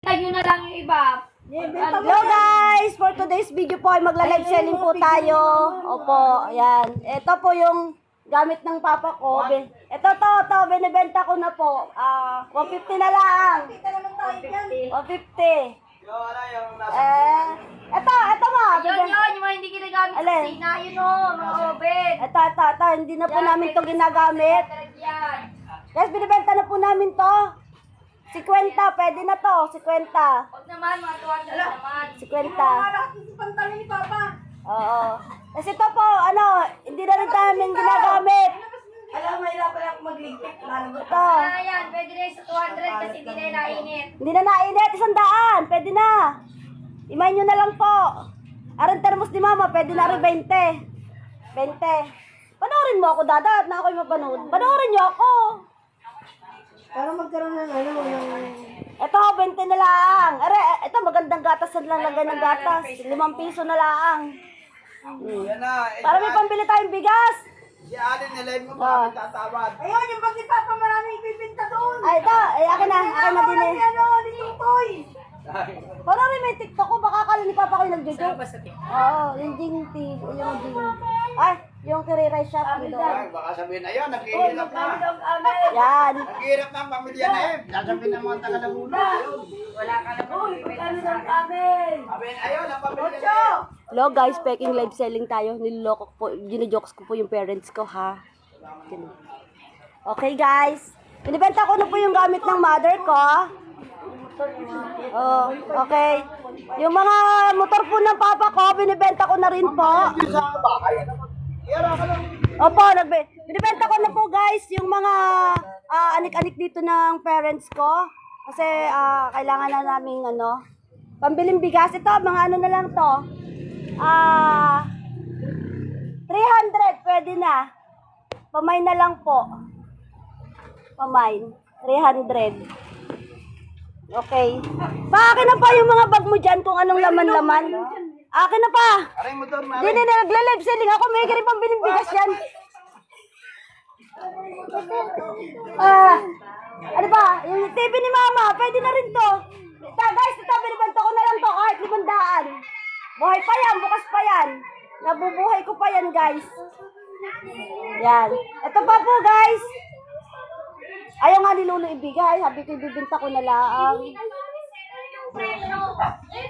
Tayo na lang yung iba. Hello guys! For today's video po ay magla-live selling po tayo. Opo, ayan. Ito po yung gamit ng papa ko. Ito to, binibenta ko na po. 150 na lang. 150. Ito mo. Yun, yung mga hindi ginagamit sa kusina. Yun o, mga oven. Ito. Hindi na po namin to ginagamit. Guys, binibenta na po namin to. 50, pwede na to. 50. Huwag naman, mga 200 naman. 50. Oo. Kasi ito po, hindi na rin namin ginagamit. Alam mo, hirapan ako magligpit. Ito. Yan, pwede na yung sa 200 kasi hindi na yung nainit. Hindi na nainit, 100. Pwede na. Imayin nyo na lang po. Aran termos ni mama, pwede na rin 20. 20. Panoorin mo ako, dada, at na ako'y mapanood. Panoorin nyo ako. Para magkaroon ng Ito, 20 na lang. Ito, magandang gatas na lang lagay ng gatas. 5 piso na lang. Yan na. Para may pambili tayong bigas. Si Alin, nalayin mo ba? Tatawad. Ayun, yung pag ni Papa maraming ibibinta doon. Ay, ito. Akin na din eh. Ni Tutoy. Panoorin mo yung TikTok ko. Baka akala ni Papa ko yung nag-joke. Oo, yung Jingti. Ay, yung Kiriray Shop. Ay, baka sabihin na yun, naghihirap na. Yan. Naghihirap na ang pamilya na eh. Sasabihin ng mga taga-Laguna. Wala ka na po. Sabihin, ayun, ang pamilya na eh. Hello guys, peking live selling tayo. Niloloko ko po, ginijokes ko po yung parents ko ha. Okay guys. Binibenta ko na po yung gamit ng mother ko. Oh, okay. Yung mga motor po ng papa ko, binibenta ko na rin po. Sa bahay, ira ka lang. Opo, binibenta ko na po guys yung mga anik-anik dito ng parents ko. Kasi kailangan na naming pambiling bigas. Ito, mga na lang to. 300, pwede na. Pamain na lang po. Pamain. 300. Okay. Akin na pa yung mga bag mo dyan kung anong laman-laman. Akin na pa. Aray mo doon, Hindi, nagla-live selling ako. May kiri pambiling bigas yan. Ano ba? Yung TV ni Mama, pwede na rin to. Guys, ito, binibenta ko na lang to kahit 500. Buhay pa yan, bukas pa yan. Nabubuhay ko pa yan, guys. Yan. Ito pa po, guys. Ayaw nga ni Lolo ibigay. Sabi ko, ibibinta ko na lang.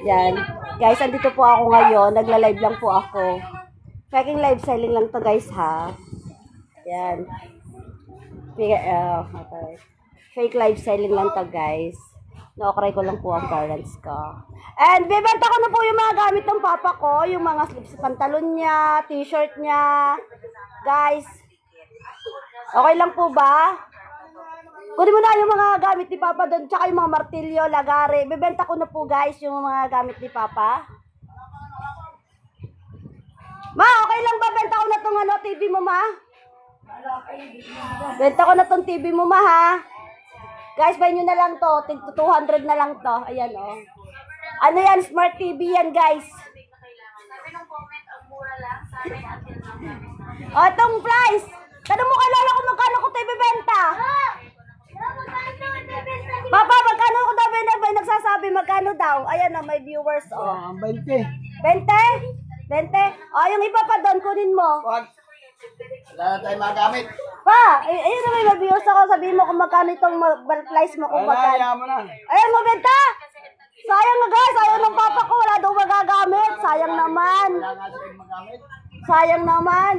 Yan. Guys, andito po ako ngayon. Nagla-live lang po ako. Peking live selling lang to, guys, ha. Yan. Fake live selling lang to, guys. Na-okray ko lang po ang parents ko. And bibenta ko na po yung mga gamit ng papa ko. Yung mga slips pantalon niya, t-shirt niya. Guys. Okay lang po ba? Kunin mo na yung mga gamit ni papa doon. Tsaka yung mga martilyo, lagare. Bibenta ko na po guys yung mga gamit ni papa. Ma, okay lang ba? Benta ko na itong TV mo, ma? Benta ko na itong TV mo, ma, ha? Guys, buy nyo na lang to. 200 na lang to. Ayan, oh. Ano yan? Smart TV yan, guys. Oh, itong price. Tanong mo kay Lola kung magkano ko ito ibibenta. Papa, magkano ko daw binibenta? Nagsasabi, magkano daw? Ayan, oh, may viewers, oh. 20. 20? 20? Oh, yung iba pa doon, kunin mo. Wag. Wala na tayo magamit. Pa, ayun na may viewers ako. Sabihin mo kung magkano itong price mo kung magkano. Kaya mo na. Ayun, mabenta! Sayang na guys, ayaw ng papa ko. Wala daw magagamit. Sayang naman. Wala nga tayo magamit. Sayang naman.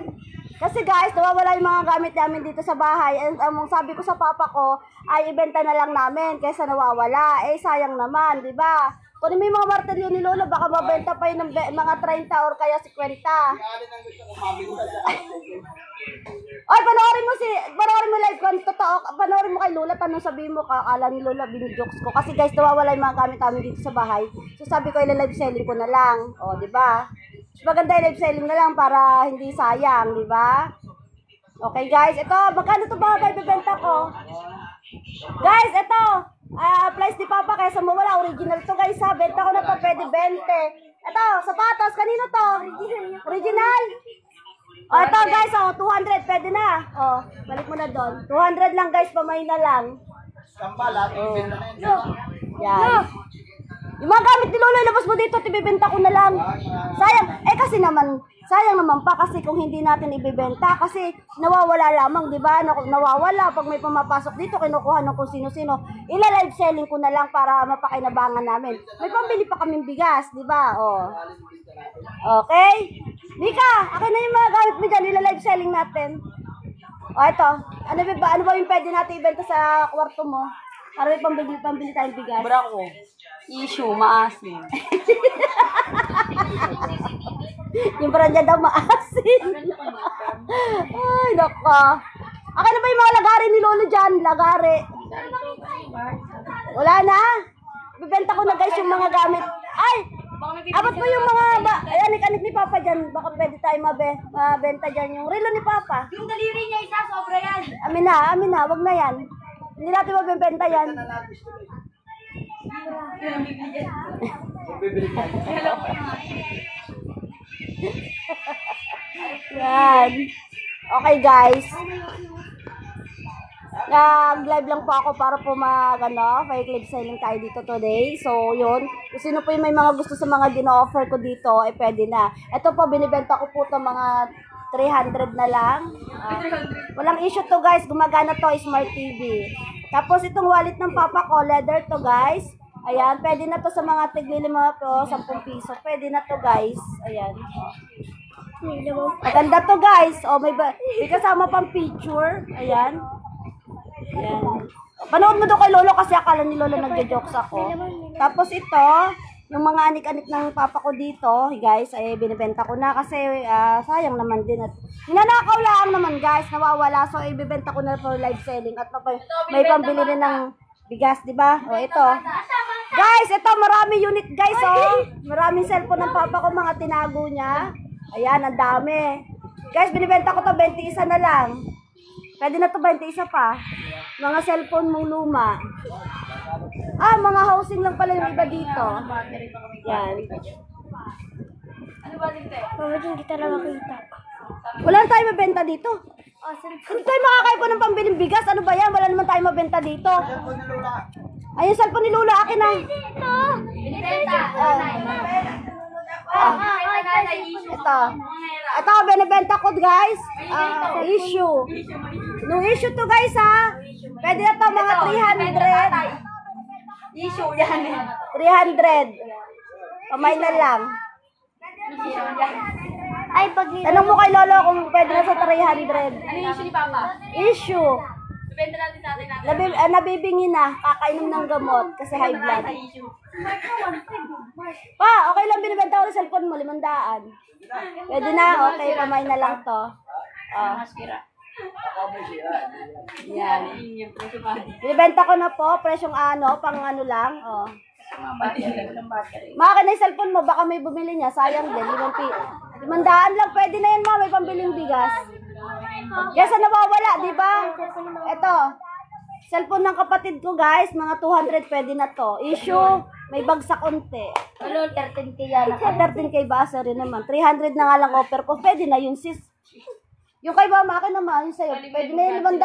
Kasi guys, nawawala yung mga gamit namin dito sa bahay. And sabi ko sa papa ko, ay ibenta na lang namin kaysa nawawala. Eh, sayang naman, di ba? Kunin mo yung mga martilyo ni Lolo, baka mabenta pa yun ng mga 30 or kaya 50. Si Alin ang gusto ko mabili. Ay, panoorin mo live ko. Totoo, panoorin mo kay Lola, tanong sabihin mo, kakala ni Lola, binijokes ko. Kasi guys, nawawala yung mga gamit namin dito sa bahay. So sabi ko, live selling ko na lang. O, di ba? Maganda yung live selling na lang para hindi sayang, di ba? Okay guys, ito, magkano ito ba ibibenta ko? Guys, ito, price ni Papa kaysa mawala, original to guys ha. Benta ko na to, pwede 20. Ito, sapatos, kanino to? Original. O, ito guys, 200, pwede na. O, balik mo na doon. 200 lang guys, pamay na lang. Kambal, ibenta na yun. Yan. Yung mga gamit ni Lolo, ilabas mo dito, ibibenta ko na lang. Sayang. Kasi naman, sayang naman pa kasi kung hindi natin ibibenta. Kasi nawawala lamang, di ba? Nawawala. Pag may pumapasok dito, kinukuha ng kung sino-sino. Ila-live selling ko na lang para mapakinabangan namin. May pambili pa kaming bigas, di ba? Oh. Okay? Mika, akin na yung mga gamit mo dyan. Ila-live selling natin. Ito. Ano ba yung pwede natin ibenta sa kwarto mo? Para may pambili tayong bigas. Brako. Issue, maasim. Yung brand daw maasin. Ay, naka. Akin na ba yung mga lagari ni Lolo dyan? Lagari. Wala na. Bibenta ko na guys yung mga gamit. Ay! Abot mo yung mga anik-anik ni Papa dyan. Baka pwede tayo mabenta dyan yung relo ni Papa. Yung daliri niya isa, sobra yan. Amin na. Wag na yan. Hindi natin mabibenta yan. Yan. Okay guys. Nag-live lang po ako para po fake live selling tayo dito today. So, yun. Kung sino po yung may mga gusto sa mga gino-offer ko dito, pwede na. Ito po, binibenta ko po ito mga 300 na lang. Walang issue to guys. Gumagana to, Smart TV. Tapos itong wallet ng papa ko, leather to guys. Ayan, pwede na to sa mga tiglilima po, 10 piso. Pwede na to guys. Ayan. Maganda to guys. May kasama pang picture. Ayan. Ayan. Panood mo doon kay Lolo kasi akala ni Lolo nagja-jokes ako. Tapos ito, yung mga anik-anik ng papa ko dito, guys, binibenta ko na kasi sayang naman din. At hinanakaw lang naman guys, nawawala. So, ibibenta ko na for live selling at may pambili rin ng bigas, di ba? Ito. Guys, ito marami unit guys, Maraming cellphone ng papa ko, mga tinago niya. Ayan, ang dami. Guys, binibenta ko to 21 na lang. Pwede na to 21 pa. Mga cellphone mong luma. Mga housing lang pala yung iba dito. Yan. Ano ba dito? Hindi talaga kita. Wala na tayo mabenta dito. Hindi tayo makakaip ng pambiling bigas. Ano ba yan? Wala naman tayo mabenta dito. Ay, yung cellphone ni Lula, akin na. Binibenta. Ito, binibenta ko guys. Issue. No issue to guys Pwede na to mga 300. Issue yan. 300. Kamay na lang. Ay, pag Tanong mo kay Lolo kung pwede na sa 300. Ano yung issue ni Papa? Issue. Bibenta natin sa atin natin. Nabibingi na. Kakainom ng gamot kasi high blood. Pa, okay lang binibenta ko ng cellphone mo, 500. Pwede na, okay, kamay na lang to. Yan. Binibenta ko na po, presyong pang lang. Maka na yung cellphone mo, baka may bumili niya, sayang din. 500 lang, pwede na yan may pambiling bigas. Kesa nawawala, di ba? Ito, cellphone ng kapatid ko guys, mga 200 pwede na to. Issue, may bagsak konti. Ano, 13K yan. 13K basa rin naman. 300 na nga lang offer ko, pwede na yun sis. Yung kay mama, akin naman, yung sa'yo, pwede na yun 500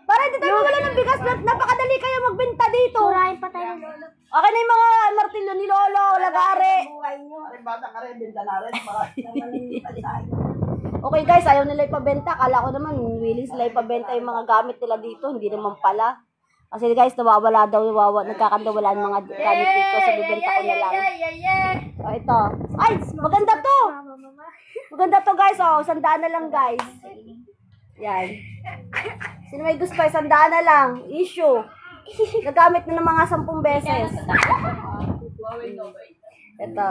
Para hindi tayo mawala ng bigas, napakadali kayo magbenta dito. Surahin pa tayo ng Lolo. Akin na yung mga martilyo ni Lolo, lagari. Bata ka rin, binta na rin. Okay guys, ayaw nila ipabenta. Kala ko naman, willing sila ipabenta yung mga gamit nila dito. Hindi naman pala. Kasi guys, nawawala daw, nagkakandawalaan mga gamit dito. So, bibenta ko na lang. Ito. Ay, maganda to. Maganda to guys, 100 na lang guys. Yan. Sino may gusto, 100 na lang. Issue. Nagamit na ng mga 10 beses. Ito.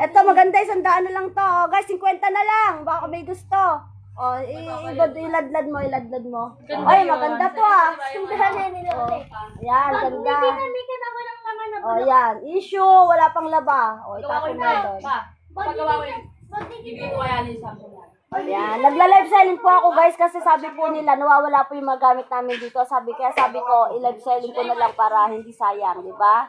Ito, maganda, 100 na lang to. Guys, 50 na lang. Baka may gusto. Iladlad mo. Ay, maganda to Yan, ganda. Yan. Issue, wala pang laba. Itapon mo doon. Pagawa ko yun. Bibigyan ko kaya niya sa Ayan. Nagla-live selling po ako guys kasi sabi po nila nawawala po yung mga gamit namin dito. Sabi ko i-live selling ko na lang para hindi sayang, di ba?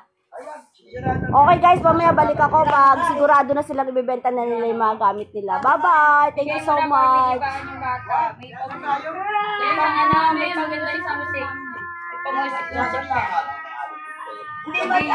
Okay guys, mamaya balik ako pag sigurado na silang ibebenta na nila yung mga gamit nila. Bye-bye! Thank you so much! May paganda yung sa musik. May pamusik.